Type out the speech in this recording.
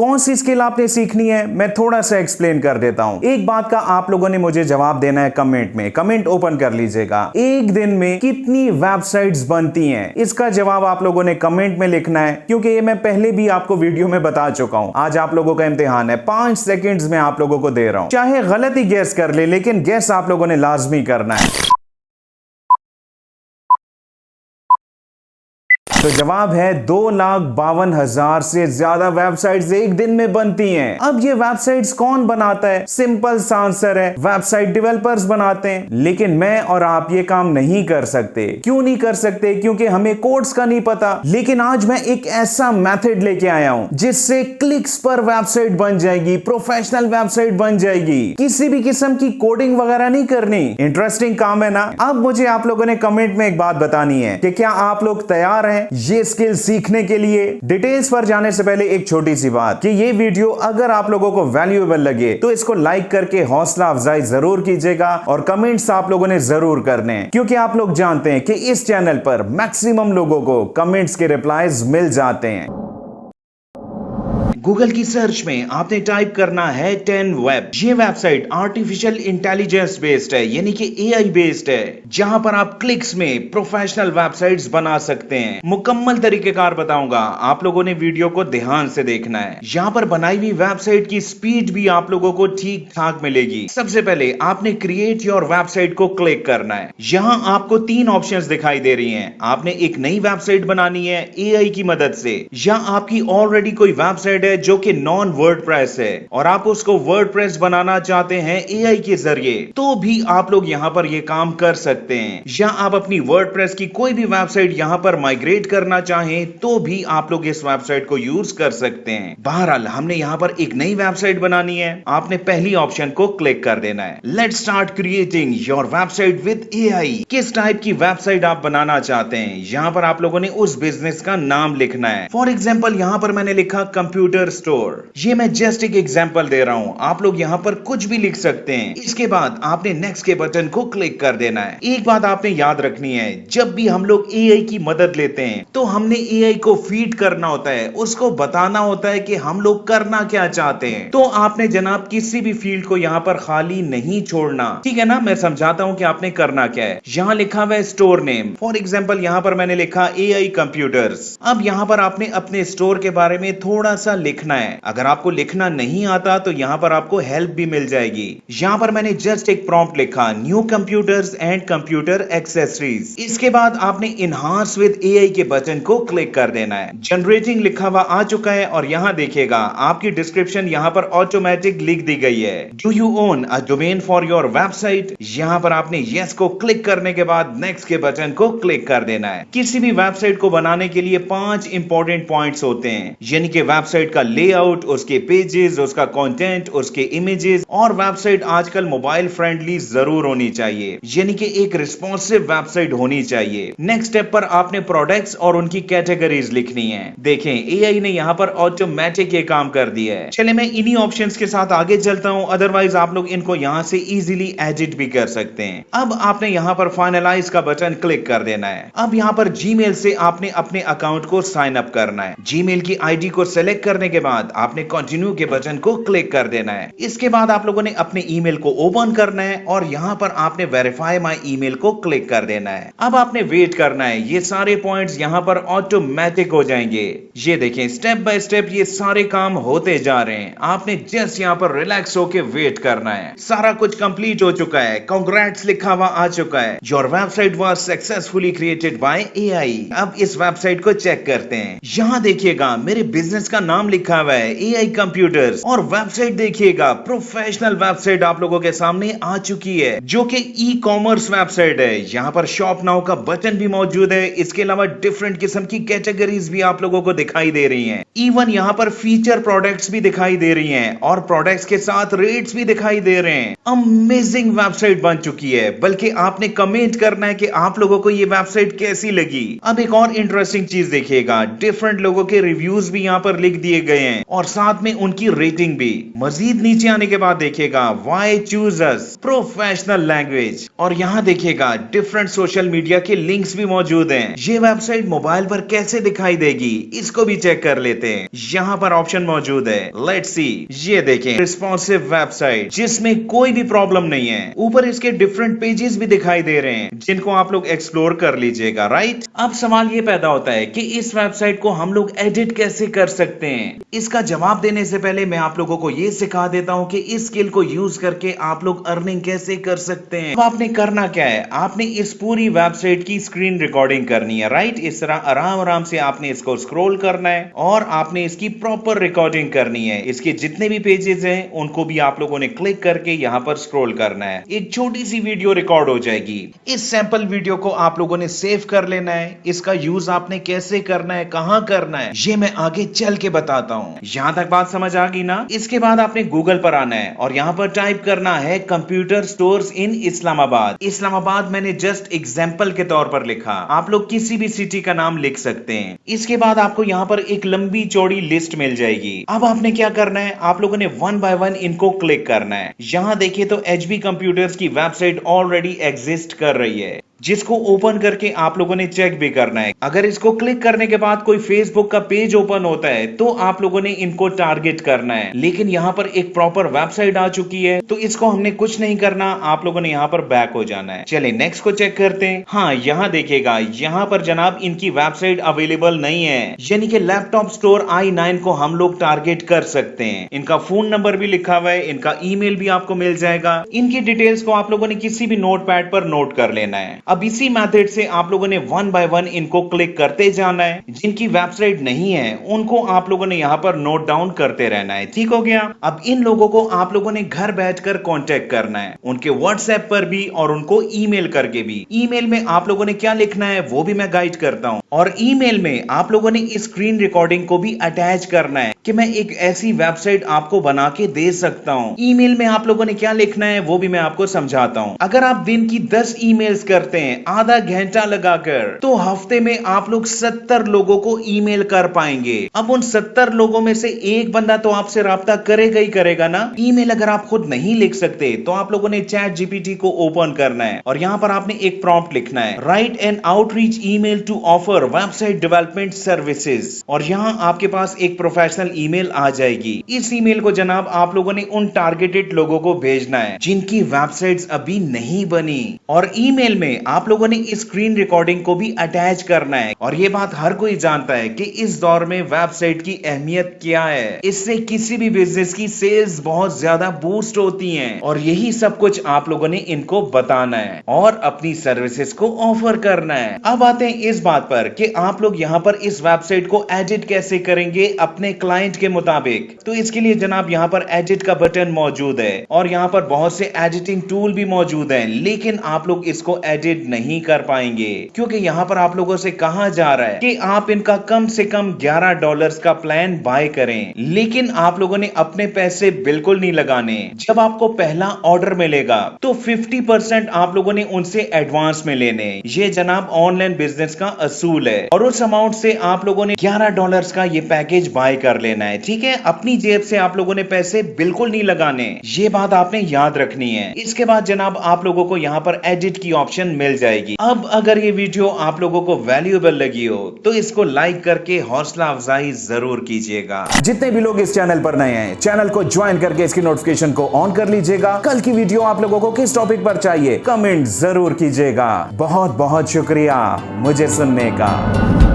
कौन सी स्किल आपने सीखनी है, मैं थोड़ा सा एक्सप्लेन कर देता हूं। एक बात का आप लोगों ने मुझे जवाब देना है कमेंट में। कमेंट ओपन कर लीजिएगा। एक दिन में कितनी वेबसाइट्स बनती हैं, इसका जवाब आप लोगों ने कमेंट में लिखना है, क्योंकि ये मैं पहले भी आपको वीडियो में बता चुका हूं। आज आप लोगों का इम्तिहान है, 5 सेकंड्स में आप लोगों को दे रहा हूं। चाहे गलत ही गैस कर ले, लेकिन गैस आप लोगों ने लाजमी करना है। तो जवाब है 2,52,000 से ज्यादा वेबसाइट्स एक दिन में बनती हैं। अब ये वेबसाइट्स कौन बनाता है? सिंपल सा आंसर है, वेबसाइट डेवलपर्स बनाते हैं। लेकिन मैं और आप ये काम नहीं कर सकते। क्यों नहीं कर सकते? क्योंकि हमें कोड्स का नहीं पता। लेकिन आज मैं एक ऐसा मेथड लेके आया हूं जिससे क्लिक्स पर वेबसाइट बन जाएगी, प्रोफेशनल वेबसाइट बन जाएगी। किसी भी किस्म की कोडिंग वगैरह नहीं करनी। इंटरेस्टिंग काम है ना? अब मुझे आप लोगों ने कमेंट में एक बात बतानी है कि क्या आप लोग तैयार हैं ये स्किल सीखने के लिए? डिटेल्स पर जाने से पहले एक छोटी सी बात कि ये वीडियो अगर आप लोगों को वैल्यूएबल लगे तो इसको लाइक करके हौसला अफजाई जरूर कीजिएगा और कमेंट्स आप लोगों ने जरूर करने हैं, क्योंकि आप लोग जानते हैं कि इस चैनल पर मैक्सिमम लोगों को कमेंट्स के रिप्लाईज मिल जाते हैं। गूगल की सर्च में आपने टाइप करना है 10 वेब। ये वेबसाइट आर्टिफिशियल इंटेलिजेंस बेस्ड है, यानी कि एआई बेस्ड है, जहां पर आप क्लिक्स में प्रोफेशनल वेबसाइट्स बना सकते हैं। मुकम्मल तरीकेकार बताऊंगा, आप लोगों ने वीडियो को ध्यान से देखना है। यहाँ पर बनाई हुई वेबसाइट की स्पीड भी आप लोगों को ठीक ठाक मिलेगी। सबसे पहले आपने क्रिएट योर वेबसाइट को क्लिक करना है। यहाँ आपको 3 ऑप्शंस दिखाई दे रही हैं। आपने एक नई वेबसाइट बनानी है एआई की मदद से, या आपकी ऑलरेडी कोई वेबसाइट है जो कि नॉन वर्डप्रेस है और आप उसको वर्डप्रेस बनाना चाहते हैं एआई के जरिए, तो भी आप लोग यहाँ पर ये काम कर सकते हैं। या आप अपनी वर्डप्रेस की कोई भी वेबसाइट यहाँ पर माइग्रेट करना चाहें तो भी आप लोग इस वेबसाइट को यूज कर सकते हैं। बहरहाल हमने यहाँ पर एक नई वेबसाइट बनानी है। आपने पहली ऑप्शन को क्लिक कर देना है। Let's start creating your website with AI. किस टाइप की वेबसाइट आप बनाना चाहते हैं, यहाँ पर आप लोगों ने उस बिजनेस का नाम लिखना है। फॉर एग्जाम्पल यहाँ पर मैंने लिखा कंप्यूटर स्टोर। ये मैं जस्ट एक एग्जांपल दे रहा हूं, आप लोग यहां पर कुछ भी लिख सकते हैं। इसके बाद आपने नेक्स्ट के बटन को क्लिक कर देना है। एक बात आपने याद रखनी है, जब भी हम लोग एआई की मदद लेते हैं तो हमने एआई को फीड करना होता है, उसको बताना होता है कि हम लोग करना क्या चाहते हैं। तो आपने जनाब किसी भी फील्ड को यहां पर खाली नहीं छोड़ना, ठीक है ना? मैं समझाता हूं कि आपने करना क्या है। यहां लिखा हुआ है स्टोर नेम। फॉर एग्जाम्पल यहां पर मैंने लिखा एआई कंप्यूटर्स। अब यहां पर आपने अपने स्टोर के बारे में थोड़ा सा लिखना है। अगर आपको लिखना नहीं आता तो यहां पर आपको हेल्प भी मिल जाएगी। यहां पर मैंने जस्ट एक प्रॉम्प्ट लिखा, new computers and computer accessories. इसके बाद आपने इनहांस विद एआई के बटन को क्लिक कर देना है। जनरेटिंग लिखा हुआ आ चुका है और यहां देखिएगा आपकी डिस्क्रिप्शन यहां पर ऑटोमेटिक लिख दी गई है। Do you own a domain for your website? यहां पर आपने यस को क्लिक करने के बाद नेक्स्ट के बटन को क्लिक कर देना है। किसी भी वेबसाइट को बनाने के लिए 5 इंपॉर्टेंट पॉइंट्स होते हैं, यानी कि वेबसाइट का लेआउट, उसके पेजेस, उसका कंटेंट, उसके इमेजेस, और वेबसाइट आजकल मोबाइल फ्रेंडली जरूर होनी चाहिए, यानी कि एक रिस्पॉन्सिव वेबसाइट होनी चाहिए। नेक्स्ट स्टेप पर आपने प्रोडक्ट्स और उनकी कैटेगरीज लिखनी है। देखें एआई ने यहाँ पर ऑटोमेटिक ये काम कर दिया है। चले मैं इन्हीं ऑप्शंस के साथ आगे चलता हूं, अदरवाइज आप लोग इनको यहाँ से इजीली एडिट भी कर सकते हैं। अब आपने यहाँ पर फाइनलाइज का बटन क्लिक कर देना है। अब यहाँ पर जीमेल से आपने अपने अकाउंट को साइन अप करना है। जीमेल की आईडी को सेलेक्ट करने के बाद आपने कंटिन्यू के बटन को क्लिक कर देना है। इसके बाद आप लोगों ने अपने ईमेल को ओपन करना है और यहां पर आपने वेरीफाई माय ईमेल को क्लिक कर देना है। अब आपने वेट करना है, ये सारे पॉइंट्स यहां पर ऑटोमेटिक हो जाएंगे। ये देखें स्टेप बाय स्टेप ये सारे काम होते जा रहे हैं। आपने जस्ट यहां पर रिलैक्स होकर वेट करना है। सारा कुछ कंप्लीट हो चुका है, कांग्रेट्स लिखा हुआ आ चुका है। Your website was successfully created by AI. अब इस वेबसाइट को चेक करते हैं। यहां देखिएगा मेरे बिजनेस का नाम लिखा हुआ है एआई कंप्यूटर्स, और वेबसाइट देखिएगा प्रोफेशनल वेबसाइट आप लोगों के सामने आ चुकी है, जो कि ई कॉमर्स वेबसाइट है। यहाँ पर शॉप नाउ का बटन भी मौजूद है। इसके अलावा डिफरेंट किस्म की कैटेगरीज भी आप लोगों को दिखाई दे रही हैं। इवन यहाँ पर फीचर प्रोडक्ट्स भी दिखाई दे रही हैं और प्रोडक्ट्स के साथ रेट्स भी दिखाई दे रहे हैं। अमेजिंग वेबसाइट बन चुकी है। बल्कि आपने कमेंट करना है कि आप लोगों को ये वेबसाइट कैसी लगी। अब एक और इंटरेस्टिंग चीज देखिएगा, डिफरेंट लोगों के रिव्यूज भी यहाँ पर लिख दिए गए हैं और साथ में उनकी रेटिंग भी। मजीद नीचे आने के बाद देखिएगा, why choose us, professional language, और यहाँ देखिएगा डिफरेंट सोशल मीडिया के लिंक्स भी मौजूद हैं। ये वेबसाइट मोबाइल पर कैसे दिखाई देगी इसको भी चेक कर लेते हैं। यहाँ पर ऑप्शन मौजूद है, लेट्स सी। ये देखें, रिस्पॉन्सिव वेबसाइट जिसमें कोई भी प्रॉब्लम नहीं है। ऊपर इसके डिफरेंट पेजेस भी दिखाई दे रहे हैं जिनको आप लोग एक्सप्लोर कर लीजिएगा, राइट। अब सवाल ये पैदा होता है कि इस वेबसाइट को हम लोग एडिट कैसे कर सकते हैं। इसका जवाब देने से पहले मैं आप लोगों को ये सिखा देता हूँ कि इस स्किल को यूज करके आप लोग अर्निंग कैसे कर सकते हैं। अब आपने करना क्या है, आपने इस पूरी वेबसाइट की स्क्रीन रिकॉर्डिंग करनी है, राइट। इस तरह आराम आराम से आपने इसको स्क्रॉल करना है और आपने इसकी प्रॉपर रिकॉर्डिंग करनी है। इसके जितने भी पेजेस हैं उनको भी आप लोगों ने क्लिक करके यहाँ पर स्क्रॉल करना है। एक छोटी सी वीडियो रिकॉर्ड हो जाएगी। इस सैंपल वीडियो को आप लोगों ने सेव कर लेना है। इसका यूज आपने कैसे करना है, कहां करना है, ये मैं आगे चल के बताता हूं। यहां तक बात समझ आ गई ना। इसके बाद आपने गूगल पर आना है और यहां पर टाइप करना है computer stores in Islamabad. Islamabad मैंने जस्ट एग्जाम्पल के तौर पर लिखा, आप लोग किसी भी सिटी का नाम लिख सकते हैं। इसके बाद आपको यहाँ पर एक लंबी चौड़ी लिस्ट मिल जाएगी। अब आपने क्या करना है, आप लोगों ने वन बाय वन इनको क्लिक करना है। यहाँ देखिए तो एचपी कंप्यूटर्स की वेबसाइट ऑलरेडी एग्जिस्ट कर रही है, जिसको ओपन करके आप लोगों ने चेक भी करना है। अगर इसको क्लिक करने के बाद कोई फेसबुक का पेज ओपन होता है तो आप लोगों ने इनको टारगेट करना है। लेकिन यहाँ पर एक प्रॉपर वेबसाइट आ चुकी है तो इसको हमने कुछ नहीं करना, आप लोगों ने यहाँ पर बैक हो जाना है। चलिए नेक्स्ट को चेक करते हैं। हाँ, यहाँ देखिएगा, यहाँ पर जनाब इनकी वेबसाइट अवेलेबल नहीं है, यानी कि लैपटॉप स्टोर i9 को हम लोग टारगेट कर सकते हैं। इनका फोन नंबर भी लिखा हुआ है, इनका ईमेल भी आपको मिल जाएगा। इनकी डिटेल्स को आप लोगों ने किसी भी नोटपैड पर नोट कर लेना है। अब इसी मेथड से आप लोगों ने वन बाय वन इनको क्लिक करते जाना है। जिनकी वेबसाइट नहीं है उनको आप लोगों ने यहाँ पर नोट डाउन करते रहना है। ठीक हो गया। अब इन लोगों को आप लोगों ने घर बैठकर कांटेक्ट करना है, उनके व्हाट्सएप पर भी और उनको ईमेल करके भी। ईमेल में आप लोगों ने क्या लिखना है वो भी मैं गाइड करता हूँ, और ईमेल में आप लोगों ने इस स्क्रीन रिकॉर्डिंग को भी अटैच करना है कि मैं एक ऐसी वेबसाइट आपको बना के दे सकता हूँ। ईमेल में आप लोगों ने क्या लिखना है वो भी मैं आपको समझाता हूँ। अगर आप दिन की 10 ईमेल्स करते हैं आधा घंटा लगाकर, तो हफ्ते में आप लोग 70 लोगों को ईमेल कर पाएंगे। अब उन 70 लोगों में से एक बंदा तो आपसे राब्ता करेगा ही करेगा ना। ईमेल अगर आप खुद नहीं लिख सकते तो आप लोगों ने चैट जीपीटी को ओपन करना है और यहाँ पर आपने एक प्रॉम्प्ट लिखना है, write an outreach email to offer website development services. और यहाँ आपके पास एक प्रोफेशनल ईमेल आ जाएगी। इस ईमेल को जनाब आप लोगों ने उन टारगेटेड लोगों को भेजना है जिनकी वेबसाइट्स अभी नहीं बनी, और ईमेल में आप लोगों ने इस स्क्रीन रिकॉर्डिंग को भी अटैच करना है। और ये बात हर कोई जानता है कि इस दौर में वेबसाइट की अहमियत क्या है। इससे किसी भी बिजनेस की सेल्स बहुत ज्यादा बूस्ट होती हैं, और यही सब कुछ आप लोगों ने इनको बताना है और अपनी सर्विसेज को ऑफर करना है। अब आते हैं इस बात पर कि आप लोग यहाँ पर इस वेबसाइट को एडिट कैसे करेंगे अपने क्लाइंट के मुताबिक। तो इसके लिए जनाब यहाँ पर एडिट का बटन मौजूद है और यहाँ पर बहुत से एडिटिंग टूल भी मौजूद हैं, लेकिन आप लोग इसको एडिट नहीं कर पाएंगे क्योंकि यहाँ पर आप लोगों से कहा जा रहा है कि आप इनका कम से कम $11 का प्लान बाय करें। लेकिन आप लोगों ने अपने पैसे बिल्कुल नहीं लगाने। जब आपको पहला ऑर्डर मिलेगा तो 50% आप लोगों ने उनसे एडवांस में लेने। ये जनाब ऑनलाइन बिजनेस का असूल है, और उस अमाउंट से आप लोगों ने $11 का ये पैकेज बाय कर लेना है। ठीक है, अपनी जेब से आप लोगों ने पैसे बिल्कुल नहीं लगाने, ये बात आपने याद रखनी है। इसके बाद जनाब आप लोगों को यहाँ पर एडिट की ऑप्शन मिल जाएगी। अब अगर ये वीडियो आप लोगों को वैल्यूएबल लगी हो तो इसको लाइक करके हौसला अफजाई जरूर कीजिएगा। जितने भी लोग इस चैनल पर नए हैं, चैनल को ज्वाइन करके इसकी नोटिफिकेशन को ऑन कर लीजिएगा। कल की वीडियो आप लोगों को किस टॉपिक पर चाहिए कमेंट जरूर कीजिएगा। बहुत बहुत शुक्रिया मुझे सुनने का।